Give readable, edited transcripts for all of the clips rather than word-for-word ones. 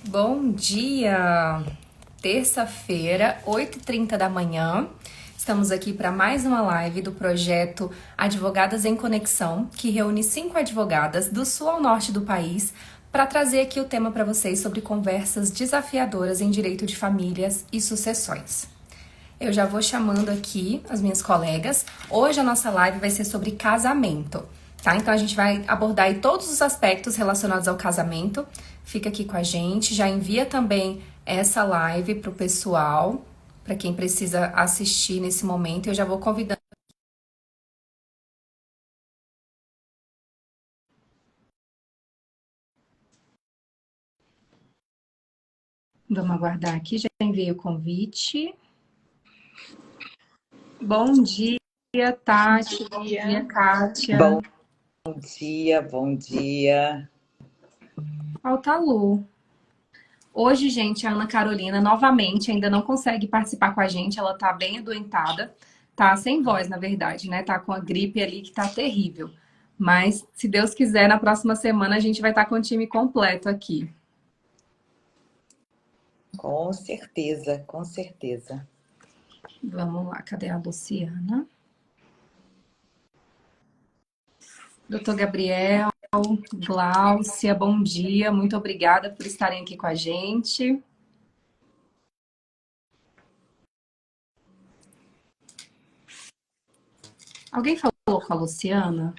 Bom dia! Terça-feira, 8h30 da manhã. Estamos aqui para mais uma live do projeto Advogadas em Conexão, que reúne 5 advogadas do sul ao norte do país para trazer aqui o tema para vocês sobre conversas desafiadoras em direito de famílias e sucessões. Eu já vou chamando aqui as minhas colegas. Hoje a nossa live vai ser sobre casamento, tá? Então a gente vai abordar aí todos os aspectos relacionados ao casamento. Fica aqui com a gente, já envia também essa live pro pessoal, para quem precisa assistir nesse momento. Eu já vou convidando. Vamos aguardar aqui, já enviei o convite. Bom dia, Tati. Bom dia, Kátia. Bom dia, bom dia. Falta a Lu. Hoje, gente, a Ana Carolina novamente ainda não consegue participar com a gente. Ela tá bem adoentada. Tá sem voz, na verdade, né? Tá com a gripe ali que tá terrível. Mas, se Deus quiser, na próxima semana a gente vai estar com o time completo aqui. Com certeza, com certeza. Vamos lá, cadê a Luciana? Doutor Gabriel, Gláucia, bom dia. Muito obrigada por estarem aqui com a gente. Alguém falou com a Luciana?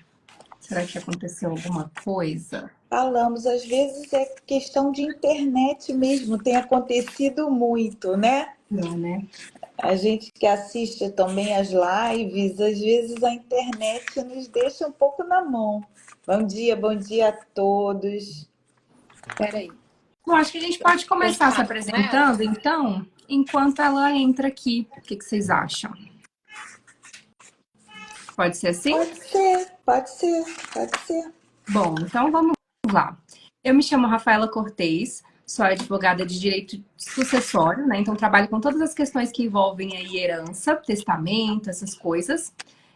Será que aconteceu alguma coisa? Falamos, às vezes é questão de internet mesmo, tem acontecido muito, né? Não, né? A gente que assiste também as lives, às vezes a internet nos deixa um pouco na mão. Bom dia a todos. Peraí. Bom, acho que a gente pode começar se apresentando, então, enquanto ela entra aqui. O que vocês acham? Pode ser assim? Pode ser. Bom, então vamos lá. Eu me chamo Rafaela Cortez, sou advogada de direito sucessório, né? Então trabalho com todas as questões que envolvem aí herança, testamento, essas coisas.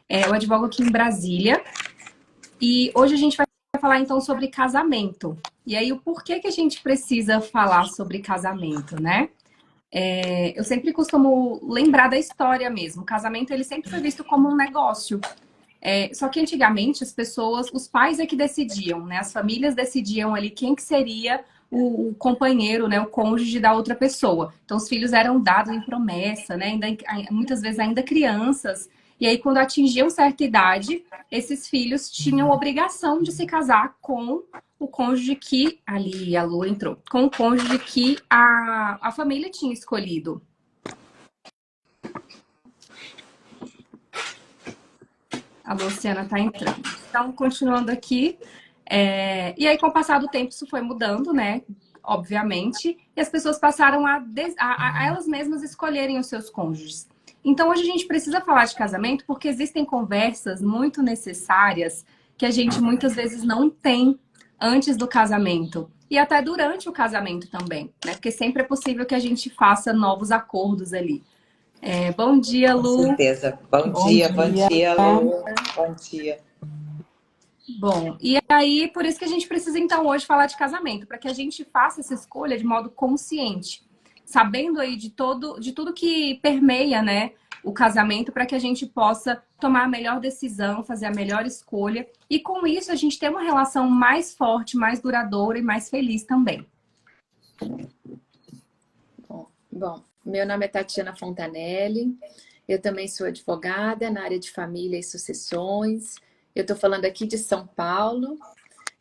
Eu advogo aqui em Brasília e hoje a gente vai falar então sobre casamento. E aí o porquê que a gente precisa falar sobre casamento, né? Eu sempre costumo lembrar da história mesmo. O casamento ele sempre foi visto como um negócio. Só que antigamente as pessoas, os pais é que decidiam, né? As famílias decidiam ali quem que seria o companheiro, né? O cônjuge da outra pessoa. Então os filhos eram dados em promessa, né? Muitas vezes ainda crianças. E aí quando atingiam certa idade, esses filhos tinham obrigação de se casar com o cônjuge que, ali a Lu entrou, com o cônjuge que a família tinha escolhido. A Luciana está entrando. Então, continuando aqui. E aí, com o passar do tempo, isso foi mudando, né? Obviamente. E as pessoas passaram a elas mesmas escolherem os seus cônjuges. Então, hoje a gente precisa falar de casamento porque existem conversas muito necessárias que a gente muitas vezes não tem antes do casamento. E até durante o casamento também, né? Porque sempre é possível que a gente faça novos acordos ali. Bom dia, Com Lu. certeza. Bom dia, Lu. Bom dia. Bom, e aí por isso que a gente precisa então hoje falar de casamento, para que a gente faça essa escolha de modo consciente, sabendo aí de tudo que permeia, né, o casamento, para que a gente possa tomar a melhor decisão, fazer a melhor escolha e com isso a gente ter uma relação mais forte, mais duradoura e mais feliz também. Bom, meu nome é Tatiana Fontanelli, eu também sou advogada na área de família e sucessões. Eu estou falando aqui de São Paulo,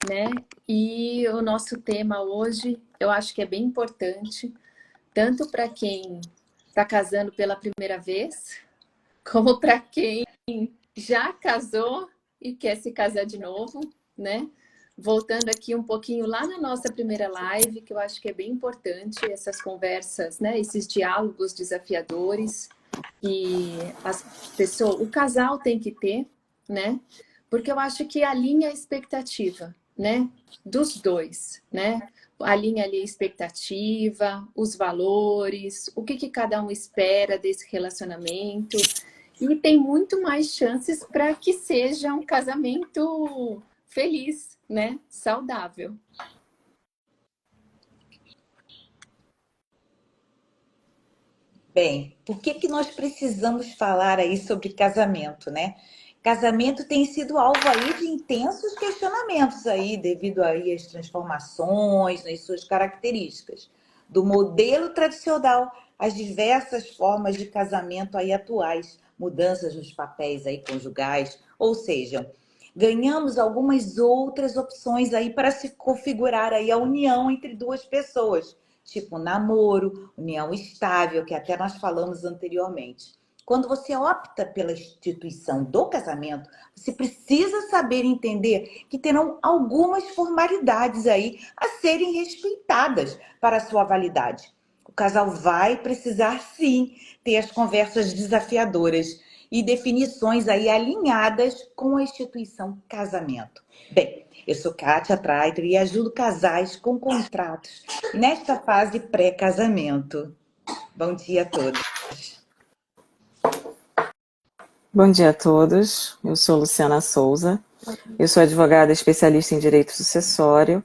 né? E o nosso tema hoje, eu acho que é bem importante, tanto para quem está casando pela primeira vez, como para quem já casou e quer se casar de novo, né? Voltando aqui um pouquinho lá na nossa primeira live, que eu acho que é bem importante essas conversas, né? Esses diálogos desafiadores que o casal tem que ter, né? Porque eu acho que alinha a expectativa, né? Dos dois, né? Alinha ali a expectativa, os valores, o que cada um espera desse relacionamento. E tem muito mais chances para que seja um casamento feliz, né? Saudável. Bem, por que que nós precisamos falar aí sobre casamento, né? Casamento tem sido alvo aí de intensos questionamentos aí, devido aí às transformações nas suas características, do modelo tradicional às diversas formas de casamento aí atuais, mudanças nos papéis aí conjugais, ou seja, ganhamos algumas outras opções aí para se configurar aí a união entre duas pessoas, tipo namoro, união estável, que até nós falamos anteriormente. Quando você opta pela instituição do casamento, você precisa saber entender que terão algumas formalidades aí a serem respeitadas para a sua validade. O casal vai precisar sim ter as conversas desafiadoras e definições aí alinhadas com a instituição casamento. Bem, eu sou Kátia Traiter e ajudo casais com contratos nesta fase pré-casamento. Bom dia a todos. Bom dia a todos, eu sou Luciana Souza, eu sou advogada especialista em direito sucessório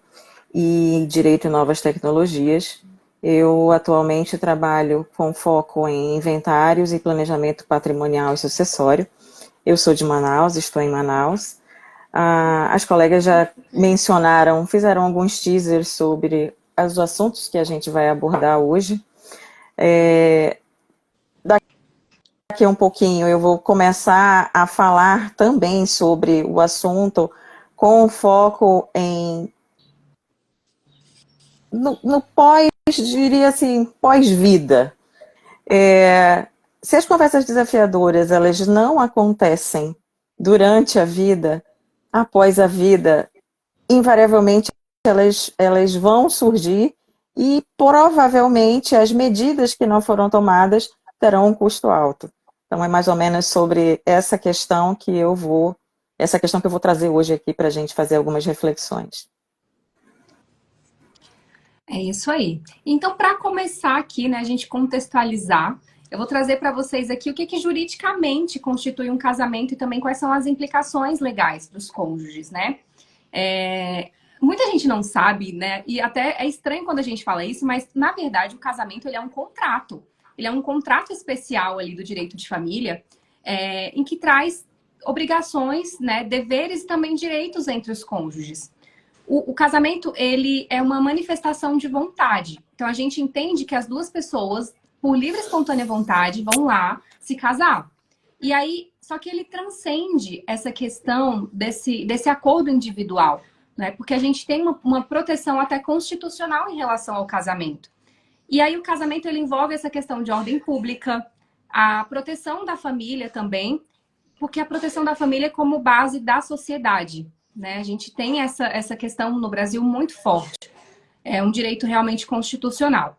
e direito em novas tecnologias. Eu atualmente trabalho com foco em inventários e planejamento patrimonial e sucessório. Eu sou de Manaus, estou em Manaus. As colegas já mencionaram, fizeram alguns teasers sobre os assuntos que a gente vai abordar hoje. Daqui a um pouquinho eu vou começar a falar também sobre o assunto com foco no pós, diria assim, pós-vida. Se as conversas desafiadoras elas não acontecem durante a vida, após a vida, invariavelmente elas vão surgir e provavelmente as medidas que não foram tomadas terão um custo alto. Então é mais ou menos sobre essa questão que eu vou trazer hoje aqui para a gente fazer algumas reflexões. É isso aí. Então, para começar aqui, né, a gente contextualizar, eu vou trazer para vocês aqui o que juridicamente constitui um casamento e também quais são as implicações legais para os cônjuges, né? Muita gente não sabe, né? E até é estranho quando a gente fala isso, mas na verdade o casamento ele é um contrato. Ele é um contrato especial ali do direito de família, em que traz obrigações, né, deveres e também direitos entre os cônjuges. O casamento, ele é uma manifestação de vontade. Então, a gente entende que as duas pessoas, por livre e espontânea vontade, vão lá se casar. E aí, só que ele transcende essa questão desse acordo individual, né? Porque a gente tem uma proteção até constitucional em relação ao casamento. E aí, o casamento, ele envolve essa questão de ordem pública, a proteção da família também, porque a proteção da família é como base da sociedade, né? A gente tem essa questão no Brasil muito forte. É um direito realmente constitucional.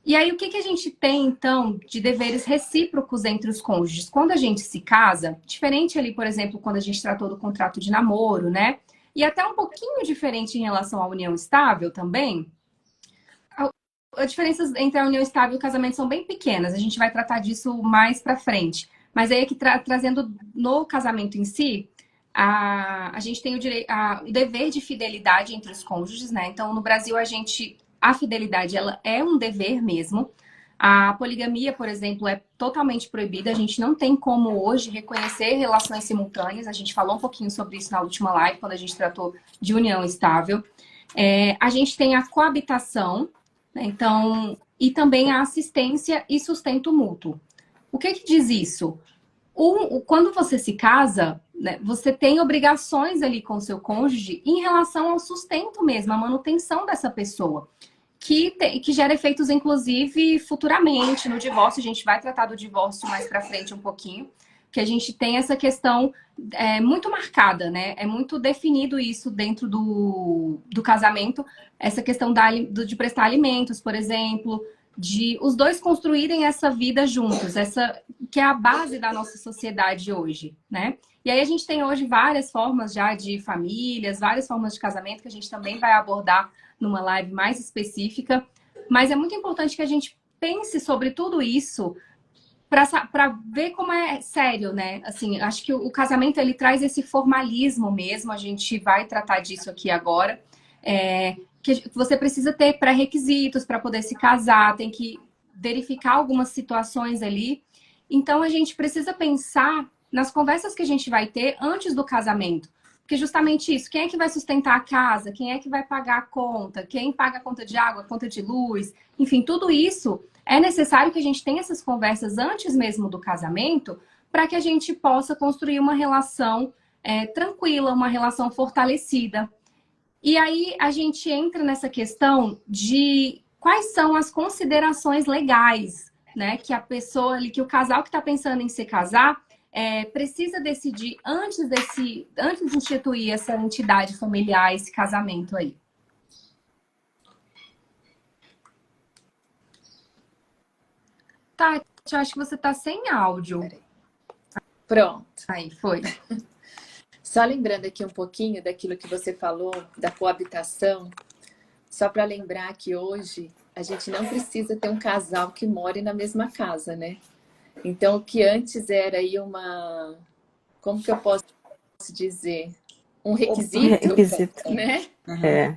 E aí, o que a gente tem, então, de deveres recíprocos entre os cônjuges? Quando a gente se casa, diferente ali, por exemplo, quando a gente tratou do contrato de namoro, né? E até um pouquinho diferente em relação à união estável também, as diferenças entre a união estável e o casamento são bem pequenas. A gente vai tratar disso mais pra frente. Mas aí, trazendo no casamento em si, a gente tem o dever de fidelidade entre os cônjuges, né? Então, no Brasil, a fidelidade, ela é um dever mesmo. A poligamia, por exemplo, é totalmente proibida. A gente não tem como hoje reconhecer relações simultâneas. A gente falou um pouquinho sobre isso na última live, quando a gente tratou de união estável. A gente tem a coabitação, né? Então, e também a assistência e sustento mútuo. O que diz isso? Quando você se casa, né, você tem obrigações ali com o seu cônjuge em relação ao sustento mesmo, a manutenção dessa pessoa, que gera efeitos, inclusive, futuramente no divórcio. A gente vai tratar do divórcio mais pra frente um pouquinho, que a gente tem essa questão muito marcada, né? É muito definido isso dentro do casamento, essa questão de prestar alimentos, por exemplo, de os dois construírem essa vida juntos, essa que é a base da nossa sociedade hoje, né? E aí a gente tem hoje várias formas já de famílias, várias formas de casamento que a gente também vai abordar numa live mais específica, mas é muito importante que a gente pense sobre tudo isso para ver como é sério, né? Assim, acho que o casamento ele traz esse formalismo mesmo, a gente vai tratar disso aqui agora, que você precisa ter pré-requisitos para poder se casar, tem que verificar algumas situações ali. Então, a gente precisa pensar nas conversas que a gente vai ter antes do casamento. Porque justamente isso, quem é que vai sustentar a casa? Quem é que vai pagar a conta? Quem paga a conta de água, a conta de luz? Enfim, tudo isso é necessário que a gente tenha essas conversas antes mesmo do casamento para que a gente possa construir uma relação tranquila, uma relação fortalecida. E aí a gente entra nessa questão de quais são as considerações legais, né? Que a pessoa ali, que o casal que está pensando em se casar, precisa decidir antes de instituir essa entidade familiar, esse casamento aí. Tati, eu acho que você está sem áudio. Peraí. Pronto. Aí, foi. Só lembrando aqui um pouquinho daquilo que você falou, da coabitação, só para lembrar que hoje a gente não precisa ter um casal que more na mesma casa, né? Então, o que antes era aí como que eu posso dizer? Um requisito, né?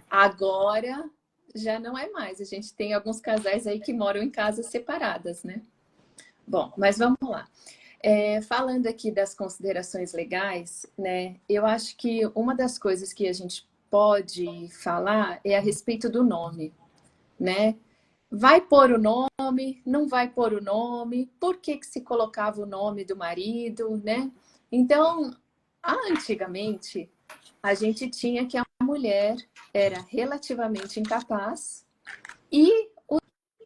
Agora já não é mais. A gente tem alguns casais aí que moram em casas separadas, né? Bom, mas vamos lá. Falando aqui das considerações legais, né? Eu acho que uma das coisas que a gente pode falar é a respeito do nome, né? Vai pôr o nome, não vai pôr o nome, por que que se colocava o nome do marido, né? Então, antigamente, a gente tinha que a mulher era relativamente incapaz e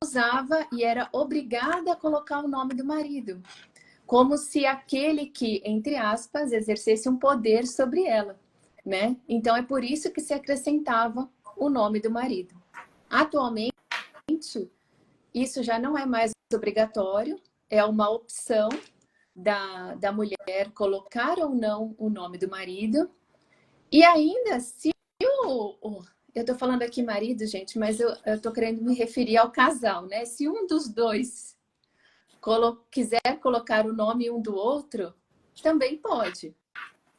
usava e era obrigada a colocar o nome do marido, como se aquele que, entre aspas, exercesse um poder sobre ela, né? Então, é por isso que se acrescentava o nome do marido. Atualmente, isso já não é mais obrigatório, é uma opção da mulher colocar ou não o nome do marido. E ainda, se eu estou falando aqui marido, gente, mas eu estou querendo me referir ao casal, né? Se um dos dois quiser colocar o nome um do outro, também pode,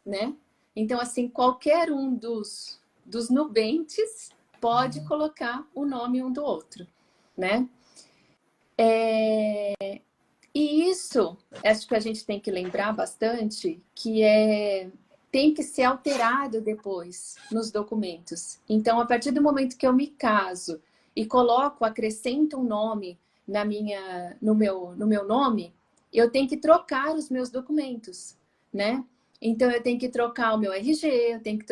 né? Então, assim, qualquer um dos nubentes pode colocar o nome um do outro, né? E isso, acho que a gente tem que lembrar bastante, que tem que ser alterado depois nos documentos. Então, a partir do momento que eu me caso e acrescento um nome no meu nome, eu tenho que trocar os meus documentos, né? Então, eu tenho que trocar o meu RG, eu tenho que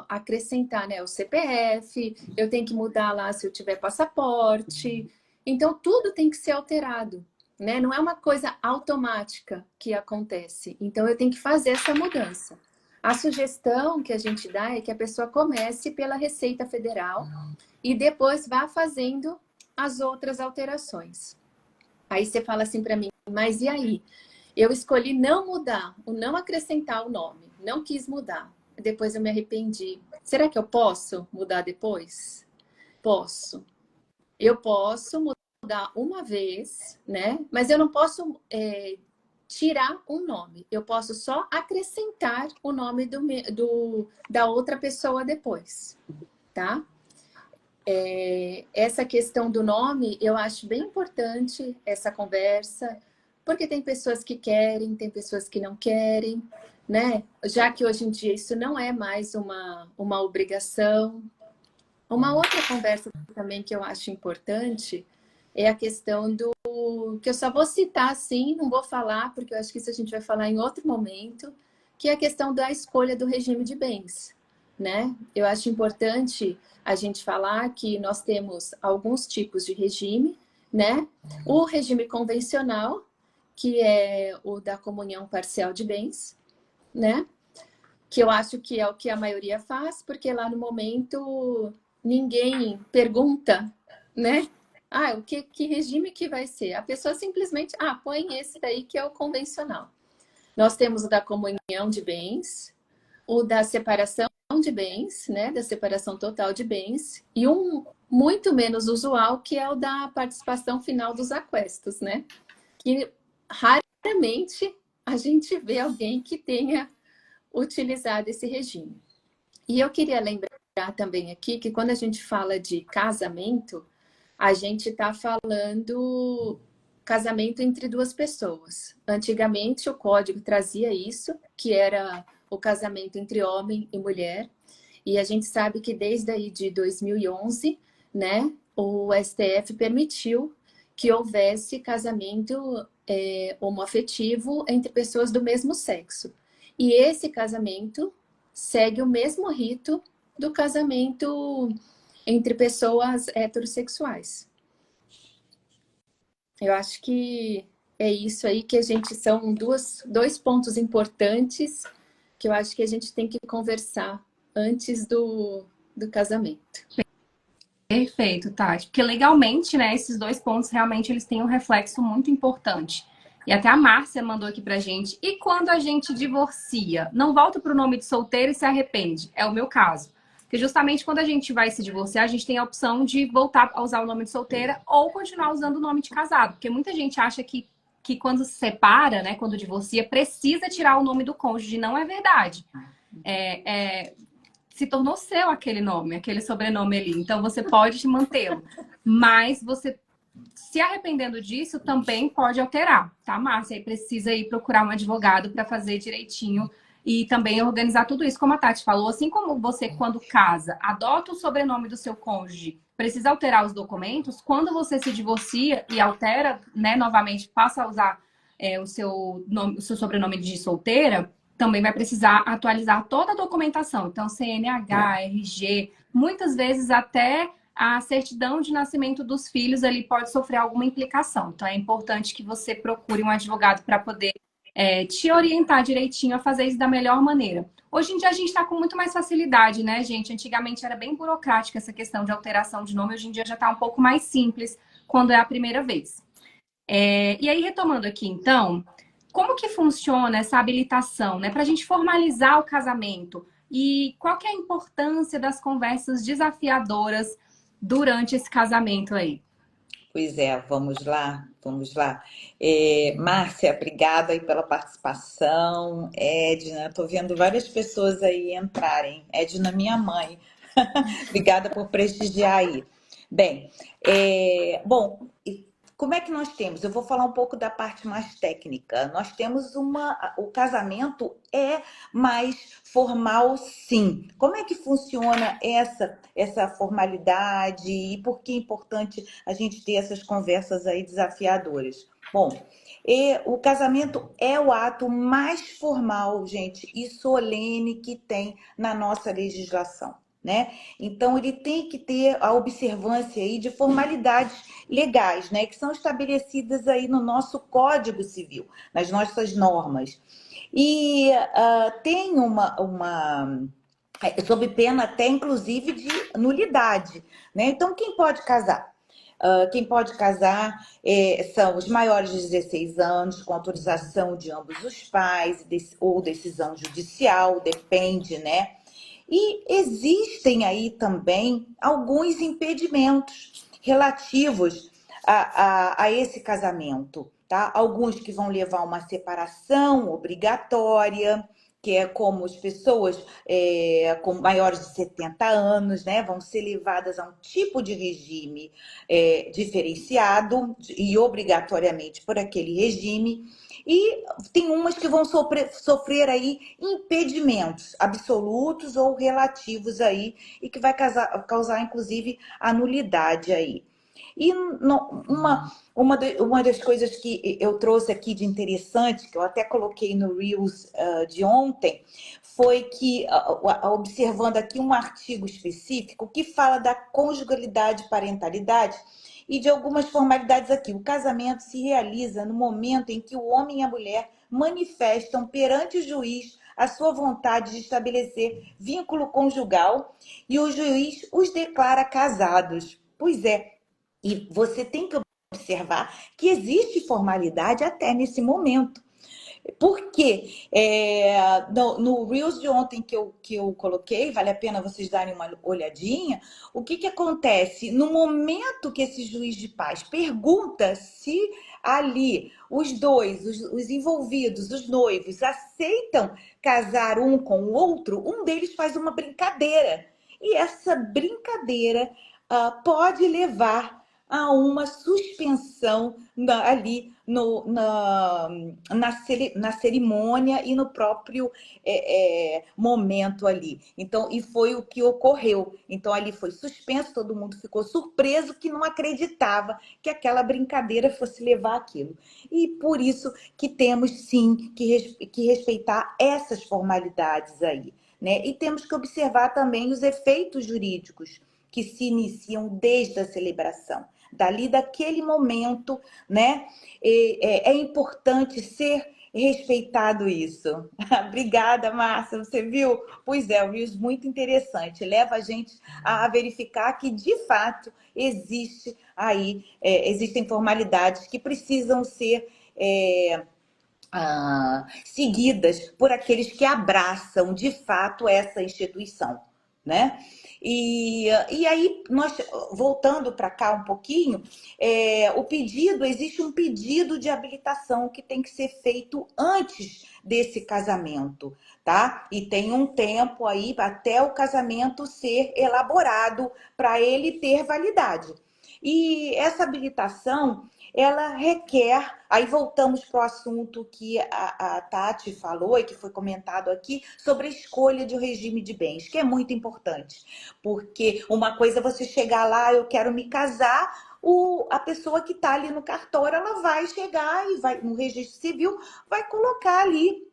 acrescentar, né, o CPF, eu tenho que mudar lá se eu tiver passaporte. Então, tudo tem que ser alterado, né? Não é uma coisa automática que acontece. Então, eu tenho que fazer essa mudança. A sugestão que a gente dá é que a pessoa comece pela Receita Federal e depois vá fazendo as outras alterações. Aí você fala assim para mim, mas e aí? Eu escolhi não mudar, não acrescentar o nome, não quis mudar. Depois eu me arrependi. Será que eu posso mudar depois? Posso. Eu posso mudar uma vez, né? Mas eu não posso tirar um nome. Eu posso só acrescentar o nome da outra pessoa depois, tá? Essa questão do nome, eu acho bem importante essa conversa, porque tem pessoas que querem, tem pessoas que não querem, né? Já que hoje em dia isso não é mais uma obrigação. Uma outra conversa também que eu acho importante é a questão que eu só vou citar assim, não vou falar, porque eu acho que isso a gente vai falar em outro momento, que é a questão da escolha do regime de bens, né? Eu acho importante a gente falar que nós temos alguns tipos de regime, né? O regime convencional, que é o da comunhão parcial de bens, né? Que eu acho que é o que a maioria faz, porque lá no momento ninguém pergunta, né? Que regime que vai ser? A pessoa simplesmente, põe esse daí que é o convencional. Nós temos o da comunhão de bens, o da separação de bens, né? Da separação total de bens, e um muito menos usual, que é o da participação final dos aquestos, né? Que raramente a gente vê alguém que tenha utilizado esse regime. E eu queria lembrar também aqui que quando a gente fala de casamento, a gente está falando casamento entre duas pessoas. Antigamente, o código trazia isso, que era o casamento entre homem e mulher. E a gente sabe que desde aí de 2011, né, o STF permitiu que houvesse casamento homoafetivo entre pessoas do mesmo sexo. E esse casamento segue o mesmo rito do casamento entre pessoas heterossexuais. Eu acho que é isso aí que a gente são dois pontos importantes que eu acho que a gente tem que conversar antes do casamento. Perfeito, Tati. Porque legalmente, né, esses dois pontos realmente eles têm um reflexo muito importante. E até a Márcia mandou aqui pra gente. E quando a gente divorcia, não volta pro nome de solteiro e se arrepende? É o meu caso. Porque justamente quando a gente vai se divorciar, a gente tem a opção de voltar a usar o nome de solteira ou continuar usando o nome de casado. Porque muita gente acha que quando se separa, né, quando divorcia, precisa tirar o nome do cônjuge. Não é verdade. Se tornou seu aquele nome, aquele sobrenome ali. Então você pode mantê-lo. Mas você, se arrependendo disso, também pode alterar, tá, Márcia? Aí precisa ir procurar um advogado para fazer direitinho e também organizar tudo isso, como a Tati falou. Assim como você, quando casa, adota o sobrenome do seu cônjuge, precisa alterar os documentos, quando você se divorcia e altera, né, novamente, passa a usar o seu sobrenome de solteira, também vai precisar atualizar toda a documentação. Então, CNH, RG, muitas vezes até a certidão de nascimento dos filhos ali pode sofrer alguma implicação. Então, é importante que você procure um advogado para poder te orientar direitinho a fazer isso da melhor maneira. Hoje em dia a gente está com muito mais facilidade, né, gente? Antigamente era bem burocrática essa questão de alteração de nome, hoje em dia já está um pouco mais simples quando é a primeira vez. E aí, retomando aqui, então, como que funciona essa habilitação, né, para a gente formalizar o casamento? E qual que é a importância das conversas desafiadoras durante esse casamento aí? Pois é, vamos lá, vamos lá. Márcia, obrigada aí pela participação. Edna, estou vendo várias pessoas aí entrarem. Edna, minha mãe. Obrigada por prestigiar aí. Bem, bom, como é que nós temos? Eu vou falar um pouco da parte mais técnica. Nós temos o casamento é mais formal, sim. Como é que funciona essa formalidade e por que é importante a gente ter essas conversas aí desafiadoras? Bom, o casamento é o ato mais formal, gente, e solene que tem na nossa legislação, né? Então, ele tem que ter a observância aí de formalidades legais, né? Que são estabelecidas aí no nosso Código Civil, nas nossas normas. E tem sob pena até, inclusive, de nulidade, né? Então, quem pode casar? Quem pode casar são os maiores de 16 anos, com autorização de ambos os pais, ou decisão judicial, depende, né? E existem aí também alguns impedimentos relativos a esse casamento, tá? Alguns que vão levar a uma separação obrigatória, que é como as pessoas com maiores de 70 anos, né, vão ser levadas a um tipo de regime diferenciado e obrigatoriamente por aquele regime. E tem umas que vão sofrer aí impedimentos absolutos ou relativos aí e que vai causar inclusive a nulidade aí. E uma das coisas que eu trouxe aqui de interessante, que eu até coloquei no Reels de ontem, foi que, observando aqui um artigo específico que fala da conjugalidade e parentalidade, e de algumas formalidades aqui. O casamento se realiza no momento em que o homem e a mulher manifestam perante o juiz a sua vontade de estabelecer vínculo conjugal e o juiz os declara casados. Pois é, e você tem que observar que existe formalidade até nesse momento. Porque no Reels de ontem que eu coloquei, vale a pena vocês darem uma olhadinha, o que acontece? No momento que esse juiz de paz pergunta se ali os dois, os envolvidos, os noivos, aceitam casar um com o outro, um deles faz uma brincadeira. E essa brincadeira pode levar a uma suspensão ali na cerimônia e no próprio momento ali. Então, e foi o que ocorreu. Então, ali foi suspenso, todo mundo ficou surpreso que não acreditava que aquela brincadeira fosse levar aquilo. E por isso que temos sim que respeitar essas formalidades aí, né? E temos que observar também os efeitos jurídicos que se iniciam desde a celebração. Dali, daquele momento, né? É importante ser respeitado isso. Obrigada, Márcia. Você viu? Pois é, o Reels muito interessante. Leva a gente a verificar que, de fato, existem formalidades que precisam ser seguidas por aqueles que abraçam, de fato, essa instituição, né? E aí, nós voltando para cá um pouquinho, existe um pedido de habilitação que tem que ser feito antes desse casamento, tá? E tem um tempo aí até o casamento ser elaborado para ele ter validade. E essa habilitação, ela requer, aí voltamos para o assunto que a Tati falou e que foi comentado aqui, sobre a escolha de um regime de bens, que é muito importante, porque uma coisa é você chegar lá, eu quero me casar, a pessoa que está ali no cartório, ela vai chegar e vai no registro civil, vai colocar ali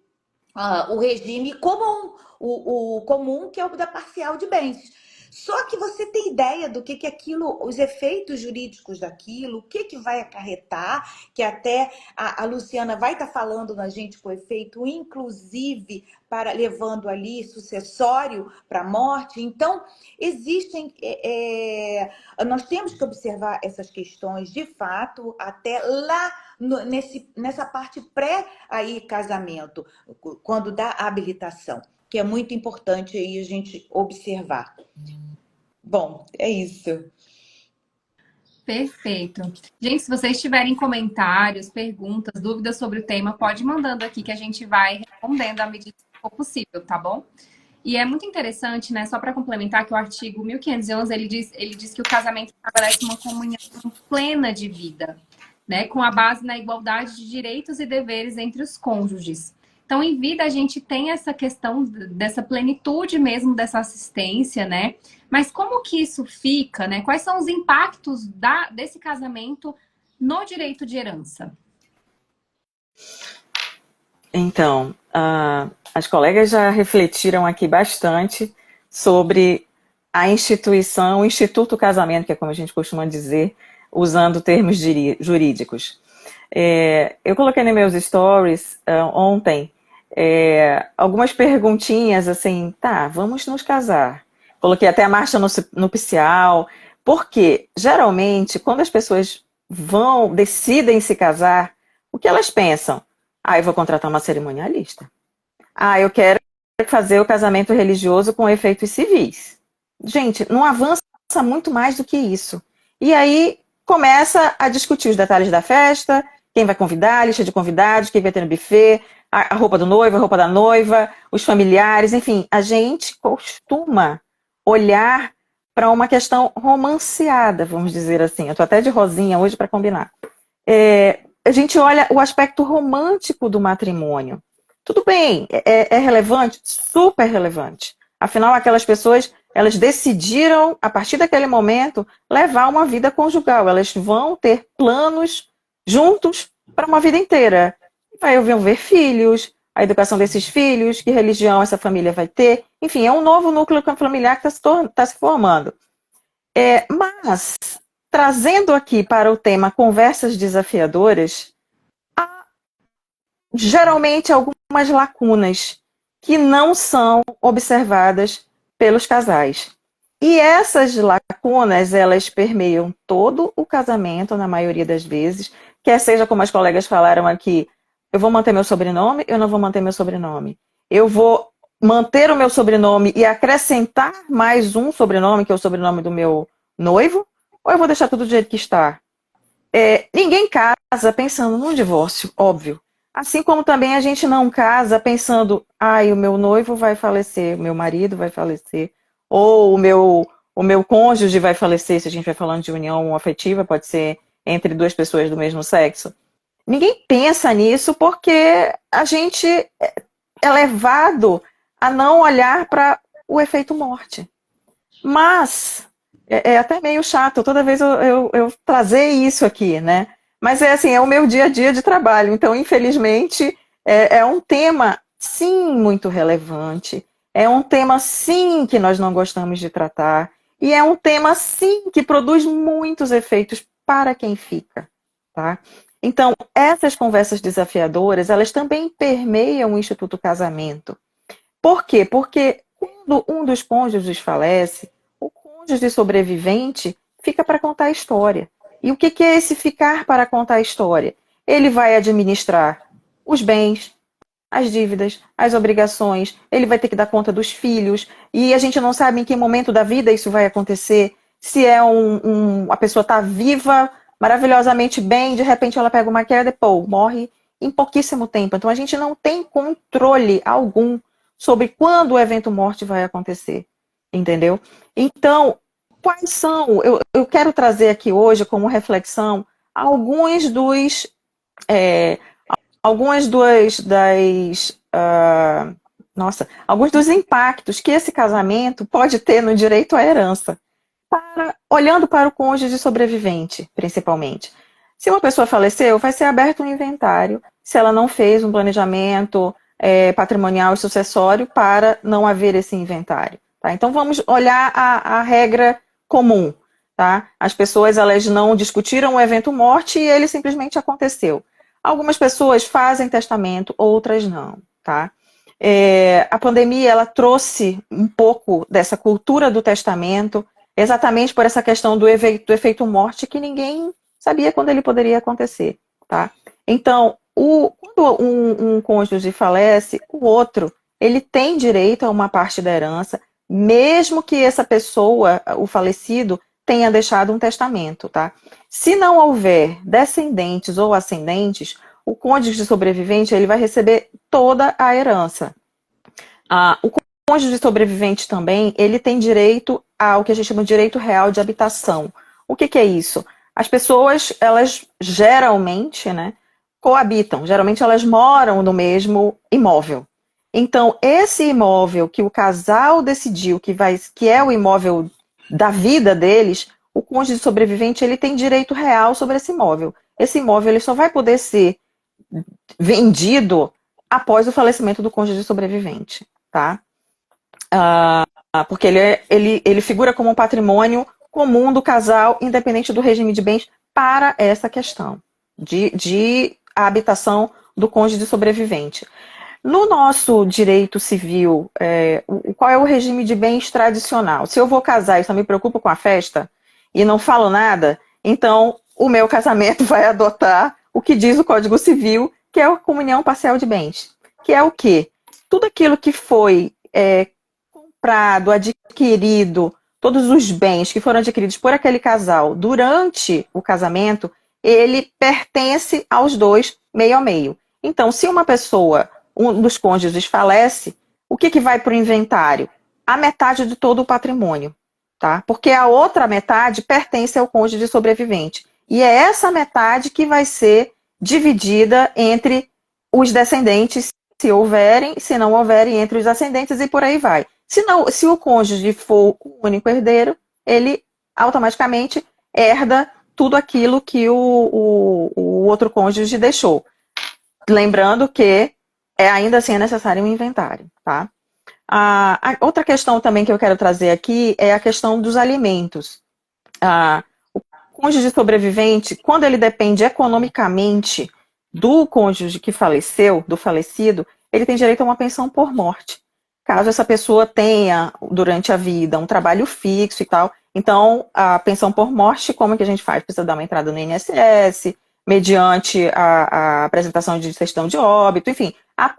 o regime comum, o comum, que é o da parcial de bens. Só que você tem ideia do que aquilo, os efeitos jurídicos daquilo, o que vai acarretar, que até a Luciana vai estar falando na gente com efeito, inclusive, levando ali sucessório para a morte. Então, nós temos que observar essas questões, de fato, até lá nessa parte aí casamento, quando dá a habilitação, que é muito importante aí a gente observar. Bom, é isso. Perfeito. Gente, se vocês tiverem comentários, perguntas, dúvidas sobre o tema, pode ir mandando aqui que a gente vai respondendo à medida que for possível, tá bom? E é muito interessante, né? Só para complementar que o artigo 1511 ele diz que o casamento estabelece uma comunhão plena de vida, né? Com a base na igualdade de direitos e deveres entre os cônjuges. Então, em vida, a gente tem essa questão dessa plenitude mesmo, dessa assistência, né? Mas como que isso fica, né? Quais são os impactos desse casamento no direito de herança? Então, as colegas já refletiram aqui bastante sobre a instituição, o Instituto Casamento, que é como a gente costuma dizer, usando termos jurídicos. Eu coloquei nos meus stories ontem algumas perguntinhas assim, tá, vamos nos casar. Coloquei até a marcha nupcial, porque geralmente quando as pessoas decidem se casar, o que elas pensam? Eu vou contratar uma cerimonialista. Eu quero fazer o casamento religioso com efeitos civis. Gente, não avança muito mais do que isso. E aí começa a discutir os detalhes da festa, quem vai convidar, a lista de convidados, quem vai ter no buffet, a roupa do noivo, a roupa da noiva, os familiares, enfim, a gente costuma olhar para uma questão romanceada, vamos dizer assim. Eu estou até de rosinha hoje para combinar. A gente olha o aspecto romântico do matrimônio. Tudo bem, é relevante? Super relevante. Afinal, aquelas pessoas, elas decidiram, a partir daquele momento, levar uma vida conjugal. Elas vão ter planos juntos para uma vida inteira. Vão ver filhos, a educação desses filhos, que religião essa família vai ter. Enfim, é um novo núcleo familiar que está se formando. Mas, trazendo aqui para o tema conversas desafiadoras, há geralmente algumas lacunas que não são observadas pelos casais. E essas lacunas, elas permeiam todo o casamento, na maioria das vezes, quer seja como as colegas falaram aqui, eu vou manter meu sobrenome, eu não vou manter meu sobrenome. Eu vou manter o meu sobrenome e acrescentar mais um sobrenome, que é o sobrenome do meu noivo, ou eu vou deixar tudo do jeito que está? Ninguém casa pensando num divórcio, óbvio. Assim como também a gente não casa pensando, o meu noivo vai falecer, o meu marido vai falecer, ou o meu cônjuge vai falecer, se a gente vai falando de união afetiva, pode ser entre duas pessoas do mesmo sexo. Ninguém pensa nisso porque a gente é levado a não olhar para o efeito morte. Mas é até meio chato toda vez eu trazer isso aqui, né? Mas é assim, é o meu dia a dia de trabalho. Então, infelizmente, é um tema, sim, muito relevante. É um tema, sim, que nós não gostamos de tratar. E é um tema, sim, que produz muitos efeitos para quem fica, tá? Então, essas conversas desafiadoras, elas também permeiam o Instituto Casamento. Por quê? Porque quando um dos cônjuges falece, o cônjuge sobrevivente fica para contar a história. E o que é esse ficar para contar a história? Ele vai administrar os bens, as dívidas, as obrigações, ele vai ter que dar conta dos filhos, e a gente não sabe em que momento da vida isso vai acontecer, se é a pessoa está viva, maravilhosamente bem, de repente ela pega uma queda e pô, morre em pouquíssimo tempo. Então a gente não tem controle algum sobre quando o evento morte vai acontecer, entendeu? Então, quais são, eu quero trazer aqui hoje como reflexão alguns dos alguns dos impactos que esse casamento pode ter no direito à herança, olhando para o cônjuge sobrevivente, principalmente. Se uma pessoa faleceu, vai ser aberto um inventário, se ela não fez um planejamento patrimonial e sucessório para não haver esse inventário. Tá? Então vamos olhar a regra comum. Tá? As pessoas elas não discutiram o evento morte e ele simplesmente aconteceu. Algumas pessoas fazem testamento, outras não. Tá? A pandemia ela trouxe um pouco dessa cultura do testamento, exatamente por essa questão do efeito morte que ninguém sabia quando ele poderia acontecer. Tá? Então, quando um cônjuge falece, o outro ele tem direito a uma parte da herança, mesmo que essa pessoa, o falecido, tenha deixado um testamento, tá? Se não houver descendentes ou ascendentes, o cônjuge sobrevivente ele vai receber toda a herança. O cônjuge sobrevivente também, ele tem direito ao que a gente chama de direito real de habitação. O que é isso? As pessoas, elas geralmente, né, coabitam. Geralmente elas moram no mesmo imóvel. Então, esse imóvel que o casal decidiu que é o imóvel da vida deles, o cônjuge sobrevivente ele tem direito real sobre esse imóvel. Esse imóvel ele só vai poder ser vendido após o falecimento do cônjuge sobrevivente, tá? Porque ele figura como um patrimônio comum do casal, independente do regime de bens, para essa questão de habitação do cônjuge sobrevivente. No nosso direito civil, qual é o regime de bens tradicional? Se eu vou casar e só me preocupo com a festa e não falo nada, então o meu casamento vai adotar o que diz o Código Civil, que é a comunhão parcial de bens. Que é o quê? Tudo aquilo que foi comprado, adquirido, todos os bens que foram adquiridos por aquele casal durante o casamento, ele pertence aos dois meio a meio. Então, se uma pessoa, um dos cônjuges falece, o que vai para o inventário? A metade de todo o patrimônio, tá? Porque a outra metade pertence ao cônjuge sobrevivente. E é essa metade que vai ser dividida entre os descendentes, se houverem, se não houverem, entre os ascendentes e por aí vai. Se o cônjuge for o único herdeiro, ele automaticamente herda tudo aquilo que o outro cônjuge deixou. Lembrando que ainda assim é necessário um inventário, tá? A outra questão também que eu quero trazer aqui é a questão dos alimentos. O cônjuge sobrevivente, quando ele depende economicamente do cônjuge que faleceu, do falecido, ele tem direito a uma pensão por morte. Caso essa pessoa tenha, durante a vida, um trabalho fixo e tal. Então, a pensão por morte, como é que a gente faz? Precisa dar uma entrada no INSS, mediante a apresentação de certidão de óbito, enfim, há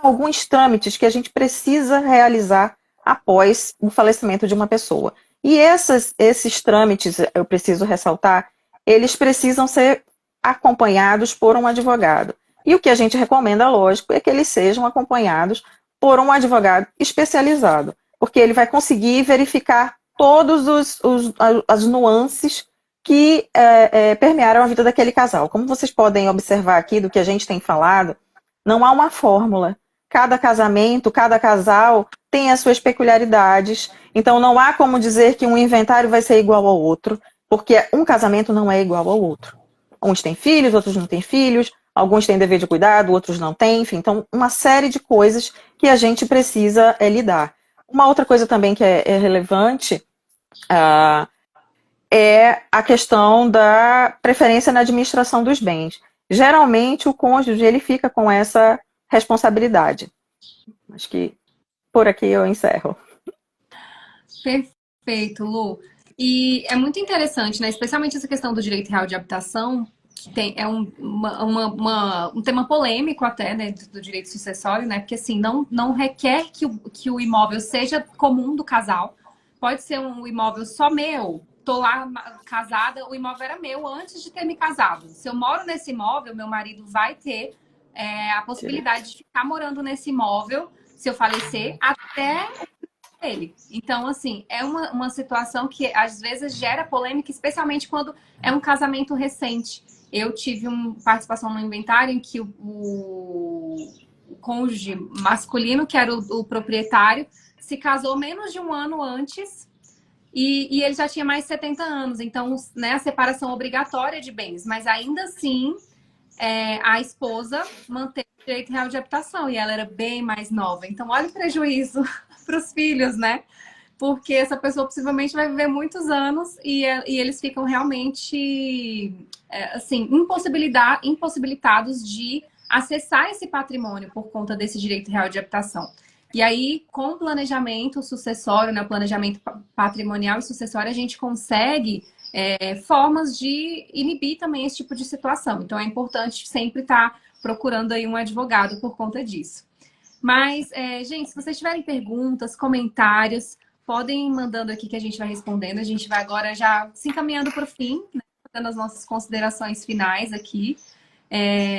alguns trâmites que a gente precisa realizar após o falecimento de uma pessoa. E esses trâmites, eu preciso ressaltar, eles precisam ser acompanhados por um advogado. E o que a gente recomenda, lógico, é que eles sejam acompanhados por um advogado especializado, porque ele vai conseguir verificar todos as nuances que permearam a vida daquele casal. Como vocês podem observar aqui do que a gente tem falado, não há uma fórmula. Cada casamento, cada casal tem as suas peculiaridades. Então não há como dizer que um inventário vai ser igual ao outro, porque um casamento não é igual ao outro. Uns têm filhos, outros não têm filhos, alguns têm dever de cuidado, outros não têm, enfim. Então, uma série de coisas que a gente precisa lidar. Uma outra coisa também que é relevante é a questão da preferência na administração dos bens. Geralmente, o cônjuge ele fica com essa responsabilidade. Acho que por aqui eu encerro. Perfeito, Lu. E é muito interessante, né? Especialmente essa questão do direito real de habitação, que um tema polêmico até, né, do direito sucessório, né? Porque assim, não requer que o imóvel seja comum do casal. Pode ser um imóvel só meu. Tô lá casada, o imóvel era meu antes de ter me casado. Se eu moro nesse imóvel, meu marido vai ter a possibilidade de ficar morando nesse imóvel, se eu falecer, até ele. Então, assim, é uma situação que às vezes gera polêmica, especialmente quando é um casamento recente. Eu tive uma participação no inventário em que o cônjuge masculino, que era o proprietário, se casou menos de um ano antes e ele já tinha mais de 70 anos. Então, né, a separação obrigatória de bens, mas ainda assim a esposa manteve o direito real de habitação e ela era bem mais nova. Então, olha o prejuízo para os filhos, né? Porque essa pessoa possivelmente vai viver muitos anos e eles ficam realmente assim, impossibilitados de acessar esse patrimônio por conta desse direito real de habitação. E aí, com o planejamento sucessório, né, o planejamento patrimonial e sucessório, a gente consegue formas de inibir também esse tipo de situação. Então, é importante sempre estar procurando aí um advogado por conta disso. Mas, gente, se vocês tiverem perguntas, comentários, podem ir mandando aqui que a gente vai respondendo. A gente vai agora já se encaminhando para o fim, né, dando as nossas considerações finais aqui.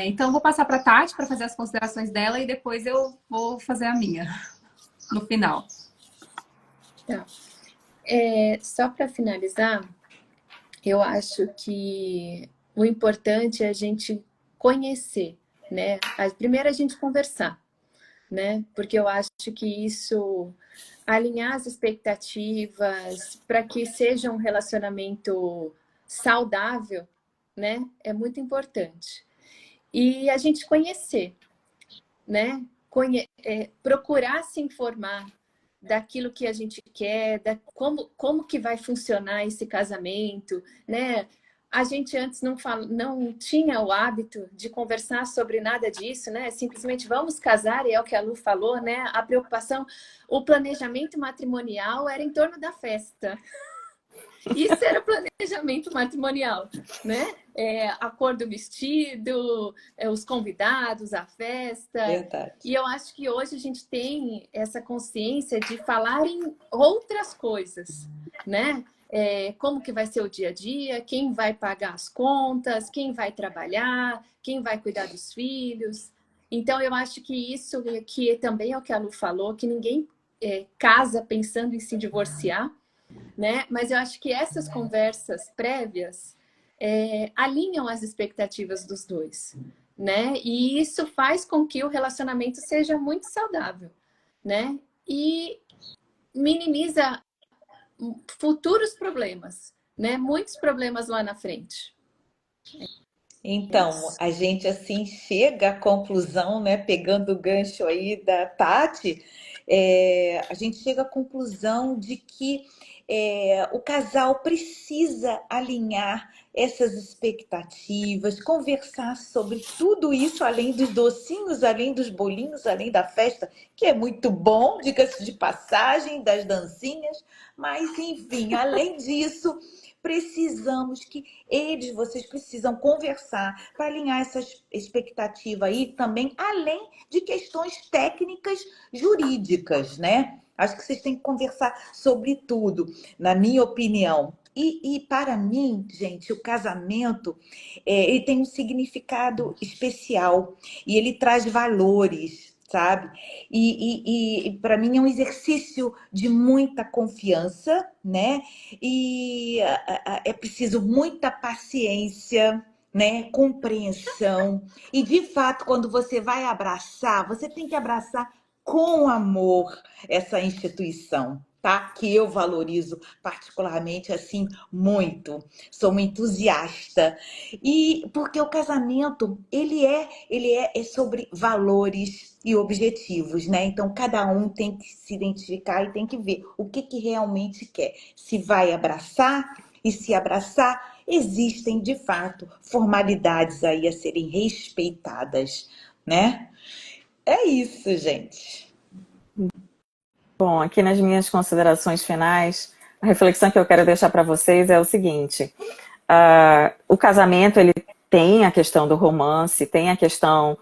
Então, eu vou passar para a Tati para fazer as considerações dela e depois eu vou fazer a minha no final. Tá. Só para finalizar, eu acho que o importante é a gente conhecer, né? Primeiro a gente conversar, né? Porque eu acho que isso alinhar as expectativas para que seja um relacionamento saudável, né? É muito importante. E a gente conhecer, né? Procurar se informar daquilo que a gente quer, como que vai funcionar esse casamento, né? A gente antes não tinha o hábito de conversar sobre nada disso, né? Simplesmente vamos casar, e é o que a Lu falou, né? A preocupação, o planejamento matrimonial era em torno da festa. Isso era planejamento matrimonial, né? A cor do vestido, os convidados, a festa. Verdade. E eu acho que hoje a gente tem essa consciência de falar em outras coisas, né? Como que vai ser o dia a dia, quem vai pagar as contas, quem vai trabalhar, quem vai cuidar dos filhos. Então, eu acho que isso que também é o que a Lu falou, que ninguém casa pensando em se divorciar, né? Mas eu acho que essas conversas prévias alinham as expectativas dos dois, né? E isso faz com que o relacionamento seja muito saudável, né? E minimiza futuros problemas, né? Muitos problemas lá na frente. Então, a gente assim chega à conclusão, né? Pegando o gancho aí da Tati, a gente chega à conclusão de que o casal precisa alinhar essas expectativas, conversar sobre tudo isso, além dos docinhos, além dos bolinhos, além da festa, que é muito bom, diga-se de passagem, das dancinhas, mas enfim, além disso, vocês precisam conversar para alinhar essa expectativa aí também, além de questões técnicas jurídicas, né? Acho que vocês têm que conversar sobre tudo, na minha opinião. E para mim, gente, o casamento ele tem um significado especial e ele traz valores, sabe? E para mim é um exercício de muita confiança, né? E é preciso muita paciência, né? Compreensão. E de fato, quando você vai abraçar, você tem que abraçar com amor essa instituição, tá? Que eu valorizo particularmente assim muito. Sou uma entusiasta. E porque o casamento, é sobre valores e objetivos, né? Então cada um tem que se identificar e tem que ver o que que realmente quer. Se vai abraçar e se abraçar, existem de fato formalidades aí a serem respeitadas, né? É isso, gente. Bom, aqui nas minhas considerações finais, a reflexão que eu quero deixar para vocês é o seguinte: o casamento, ele tem a questão do romance, tem a questão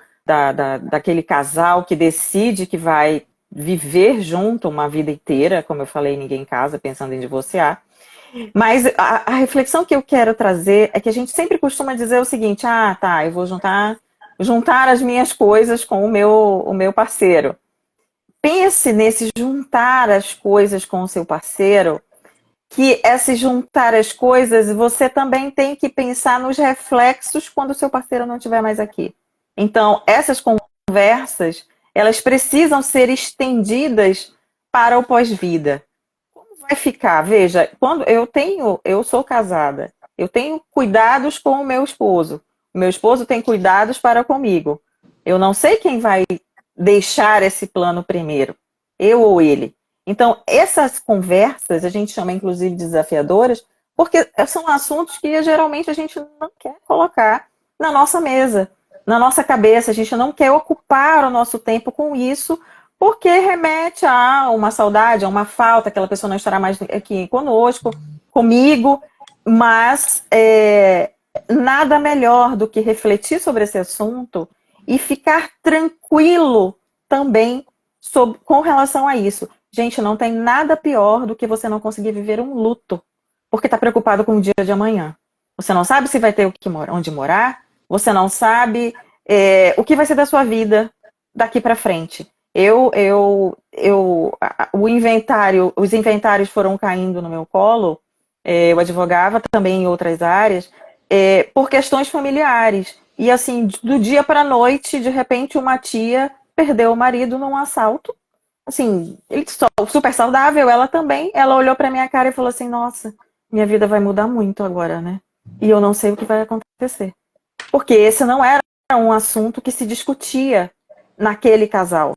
daquele casal que decide que vai viver junto uma vida inteira, como eu falei, ninguém casa pensando em divorciar. Mas a reflexão que eu quero trazer é que a gente sempre costuma dizer o seguinte: ah, tá, eu vou juntar as minhas coisas com o meu parceiro. Pense nesse juntar as coisas com o seu parceiro, que esse juntar as coisas, você também tem que pensar nos reflexos quando o seu parceiro não estiver mais aqui. Então, essas conversas, elas precisam ser estendidas para o pós-vida. Como vai ficar? Veja, quando eu sou casada, eu tenho cuidados com o meu esposo tem cuidados para comigo. Eu não sei quem vai deixar esse plano primeiro, eu ou ele. Então, essas conversas, a gente chama inclusive de desafiadoras, porque são assuntos que geralmente a gente não quer colocar na nossa mesa, na nossa cabeça, a gente não quer ocupar o nosso tempo com isso, porque remete a uma saudade, a uma falta, aquela pessoa não estará mais aqui conosco, comigo, mas nada melhor do que refletir sobre esse assunto e ficar tranquilo também com relação a isso. Gente, não tem nada pior do que você não conseguir viver um luto, porque está preocupado com o dia de amanhã. Você não sabe se vai ter onde morar, você não sabe o que vai ser da sua vida daqui para frente. Os inventários foram caindo no meu colo, eu advogava também em outras áreas, por questões familiares. E assim, do dia para a noite, de repente, uma tia perdeu o marido num assalto. Assim, ele super saudável, ela também. Ela olhou para minha cara e falou assim: nossa, minha vida vai mudar muito agora, né? E eu não sei o que vai acontecer. Porque esse não era um assunto que se discutia naquele casal.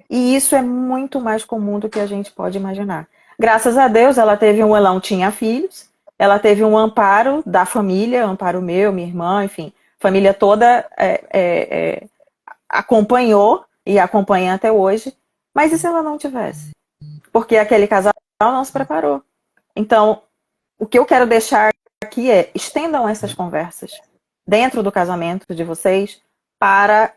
E isso é muito mais comum do que a gente pode imaginar. Graças a Deus, ela não tinha filhos, ela teve um amparo da família, amparo meu, minha irmã, enfim, família toda acompanhou e acompanha até hoje. Mas e se ela não tivesse? Porque aquele casal não se preparou. Então, o que eu quero deixar aqui é: estendam essas conversas dentro do casamento de vocês para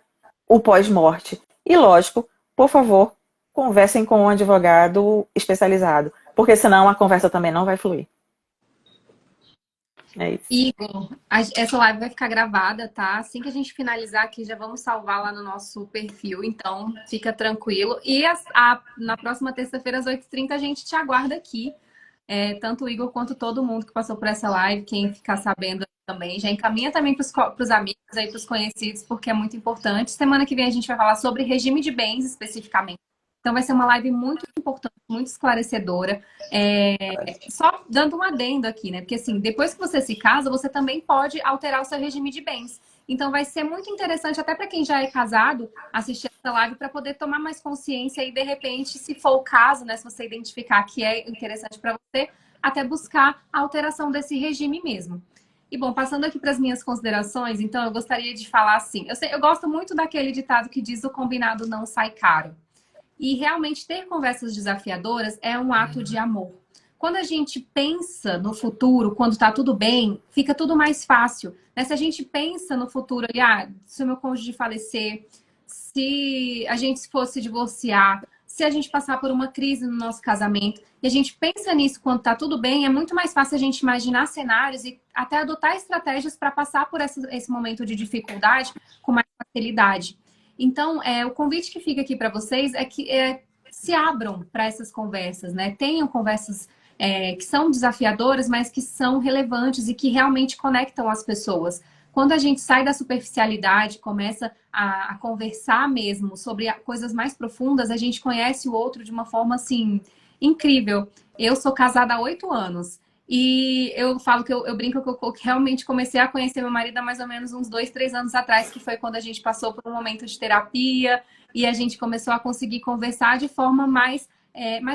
o pós-morte. E, lógico, por favor, conversem com um advogado especializado, porque senão a conversa também não vai fluir. É isso. Igor, essa live vai ficar gravada, tá? Assim que a gente finalizar aqui, já vamos salvar lá no nosso perfil, então fica tranquilo. E na próxima terça-feira, às 8h30, a gente te aguarda aqui. Tanto o Igor quanto todo mundo que passou por essa live, quem ficar sabendo também, já encaminha também para os amigos, aí, para os conhecidos, porque é muito importante. Semana que vem a gente vai falar sobre regime de bens especificamente. Então vai ser uma live muito importante, muito esclarecedora. Só dando um adendo aqui, né? Porque assim, depois que você se casa, você também pode alterar o seu regime de bens. Então vai ser muito interessante, até para quem já é casado, assistir essa live para poder tomar mais consciência e, de repente, se for o caso, né? Se você identificar que é interessante para você, até buscar a alteração desse regime mesmo. E bom, passando aqui para as minhas considerações, então eu gostaria de falar assim, eu gosto muito daquele ditado que diz: o combinado não sai caro. E realmente ter conversas desafiadoras é um ato de amor. Quando a gente pensa no futuro, quando está tudo bem, fica tudo mais fácil. Né? Se a gente pensa no futuro, se o meu cônjuge falecer, se a gente fosse divorciar, se a gente passar por uma crise no nosso casamento, e a gente pensa nisso quando está tudo bem, é muito mais fácil a gente imaginar cenários e até adotar estratégias para passar por esse momento de dificuldade com mais facilidade. Então, o convite que fica aqui para vocês é que se abram para essas conversas, né? Tenham conversas que são desafiadoras, mas que são relevantes e que realmente conectam as pessoas. Quando a gente sai da superficialidade, começa a conversar mesmo sobre coisas mais profundas, a gente conhece o outro de uma forma, assim, incrível. Eu sou casada há 8 anos. E eu falo que eu brinco que eu realmente comecei a conhecer meu marido há mais ou menos uns 2, 3 anos atrás, que foi quando a gente passou por um momento de terapia e a gente começou a conseguir conversar de forma mais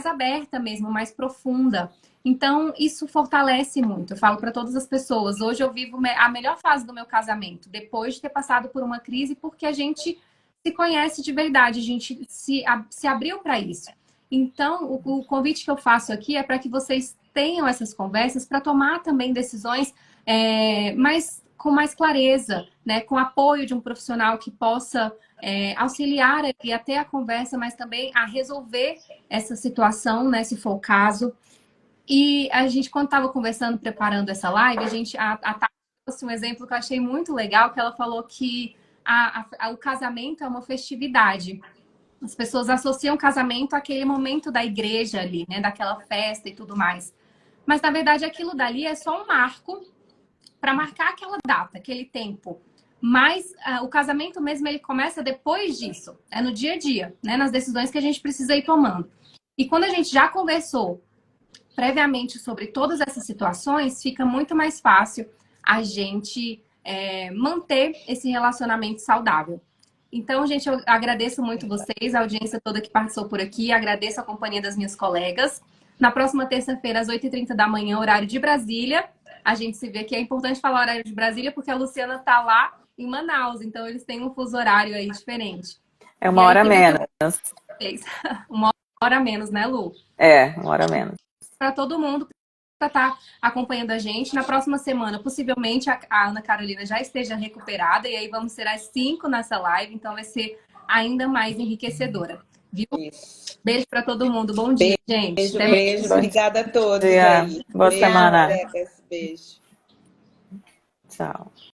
aberta mesmo, mais profunda. Então, isso fortalece muito. Eu falo para todas as pessoas. Hoje eu vivo a melhor fase do meu casamento, depois de ter passado por uma crise, porque a gente se conhece de verdade, a gente se abriu para isso. Então, o convite que eu faço aqui é para que vocês tenham essas conversas para tomar também decisões com mais clareza, né? Com apoio de um profissional que possa auxiliar e até a conversa, mas também a resolver essa situação, né? Se for o caso. E a gente, quando estava conversando, preparando essa live, a Tati trouxe um exemplo que eu achei muito legal, que ela falou que o casamento é uma festividade. As pessoas associam o casamento àquele momento da igreja ali, né? Daquela festa e tudo mais. Mas, na verdade, aquilo dali é só um marco para marcar aquela data, aquele tempo. Mas o casamento mesmo, ele começa depois disso. É no dia a dia, né? Nas decisões que a gente precisa ir tomando. E quando a gente já conversou previamente sobre todas essas situações, fica muito mais fácil a gente manter esse relacionamento saudável. Então, gente, eu agradeço muito vocês, a audiência toda que passou por aqui, agradeço a companhia das minhas colegas. Na próxima terça-feira, às 8h30 da manhã, horário de Brasília, a gente se vê aqui. É importante falar horário de Brasília, porque a Luciana está lá em Manaus, então eles têm um fuso horário aí diferente. É uma hora menos. Uma hora menos, né, Lu? Uma hora menos. Para todo mundo para estar acompanhando a gente. Na próxima semana, possivelmente, a Ana Carolina já esteja recuperada, e aí vamos ser às 5 nessa live, então vai ser ainda mais enriquecedora. Viu? Isso. Beijo para todo mundo. Bom dia, gente. Beijo. Obrigada a todos aí. Boa semana. Beijo. Tchau.